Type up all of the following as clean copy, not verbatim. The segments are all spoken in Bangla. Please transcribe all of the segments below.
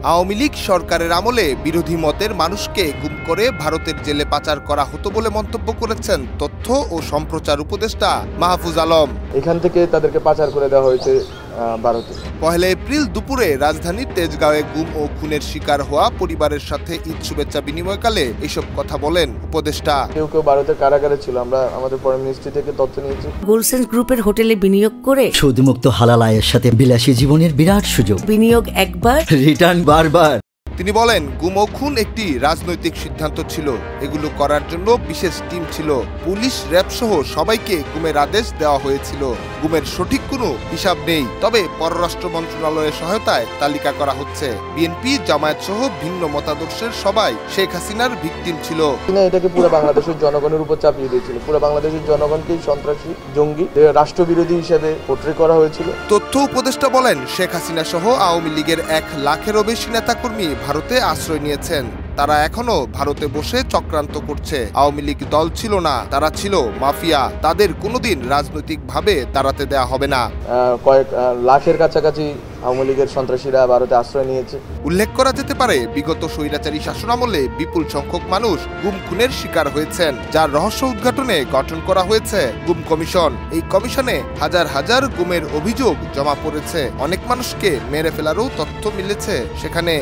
আওয়ামী লীগ সরকারের আমলে বিরোধী মতের মানুষকে গুম করে ভারতের জেলে পাচার করা হতো বলে মন্তব্য করেছেন তথ্য ও সম্প্রচার উপদেষ্টা মাহফুজ আলম। এখান থেকে তাদেরকে পাচার করে দেওয়া হয়েছে ভারতে। 1 এপ্রিল দুপুরে রাজধানীর তেজগাঁওয়ে গুম ও খুনের শিকার হওয়া পরিবারের সাথে ঈদ শুভেচ্ছা বিনিময়কালে এসব কথা বলেন উপদেষ্টা। কেউ কেউ ভারতের কারাগারে ছিল, আমরা আমাদের ফরেন মিনিস্ট্রি থেকে তথ্য নিয়েছি। গোলসেন্স গ্রুপের হোটেলে বিনিয়োগ করে সুদমুক্ত হালাল আয়ের সাথে বিলাসী জীবনের বিরাট সুযোগ। বিনিয়োগ একবার, রিটার্ন বারবার। তিনি বলেন, গুম ও খুন একটি রাজনৈতিক সিদ্ধান্ত ছিল। এগুলো করার জন্য বিশেষ টিম ছিল। পুলিশ, র্যাব সহ সবাইকে গুমের আদেশ দেওয়া হয়েছিল। গুমের সঠিক কোনো হিসাব নেই, তবে পররাষ্ট্র মন্ত্রণালয়ের সহায়তায় তালিকা করা হচ্ছে। বিএনপি, জামায়াত সহ ভিন্ন মতাদর্শের সবাই শেখ হাসিনার ভিকটিম ছিল। এটাকে পুরো বাংলাদেশের জনগণের উপর চাপিয়ে দিয়েছিল। পুরো বাংলাদেশের জনগণকেই সন্ত্রাসী, জঙ্গি, রাষ্ট্রবিরোধী হিসেবে পোর্ট্রে করা হয়েছিল। তথ্য উপদেষ্টা বলেন, শেখ হাসিনা সহ আওয়ামী লীগের 1 লাখেরও বেশি নেতাকর্মী ভারতে আশ্রয় নিয়েছেন। তারা এখনো ভারতে বসে চক্রান্ত করছে। আওয়ামী লীগ দল ছিল না, তারা ছিল মাফিয়া। তাদের কোনোদিন রাজনৈতিকভাবে দাঁড়াতে দেয়া হবে না। কয়েক লাখের কাছাকাছি আওয়ামী লীগের সন্ত্রাসীরা ভারতে আশ্রয় নিয়েছে। উল্লেখ করা যেতে পারে, বিগত স্বৈরাচারী শাসনামলে বিপুল সংখ্যক মানুষ গুম খুনের শিকার হয়েছেন, যার রহস্য উদ্ঘাটনে গঠন করা হয়েছে গুম কমিশন। এই কমিশনে হাজার হাজার গুমের অভিযোগ জমা পড়েছে। অনেক মানুষকে মেরে ফেলারও তথ্য মিলেছে। সেখানে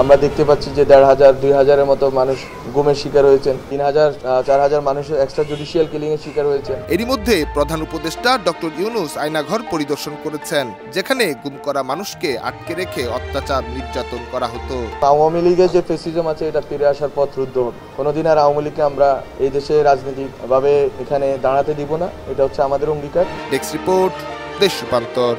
আমরা দেখতে পাচ্ছি যে 1,500, 2,000-এর মতো মানুষ গুমের শিকার হয়েছেন। 3,000, 4,000 মানুষ এক্সট্রা জুডিশিয়াল কিলিং এর শিকার হয়েছে। এরই মধ্যে প্রধান উপদেষ্টা ডক্টর ইউনূস আয়নাঘর পরিদর্শন করেছেন, যেখানে গুম করা মানুষকে আটকে রেখে অত্যাচার, নির্যাতন করা হতো। আওয়ামী লীগের যে ফেসিজম আছে, এটা ফিরে আসার পথ রুদ্ধ হবে। কোনোদিন আর আওয়ামী লীগকে আমরা এই দেশে রাজনৈতিকভাবে এখানে দাঁড়াতে দিব না। এটা হচ্ছে আমাদের অঙ্গীকার। ডেস্ক রিপোর্ট, দেশ রূপান্তর।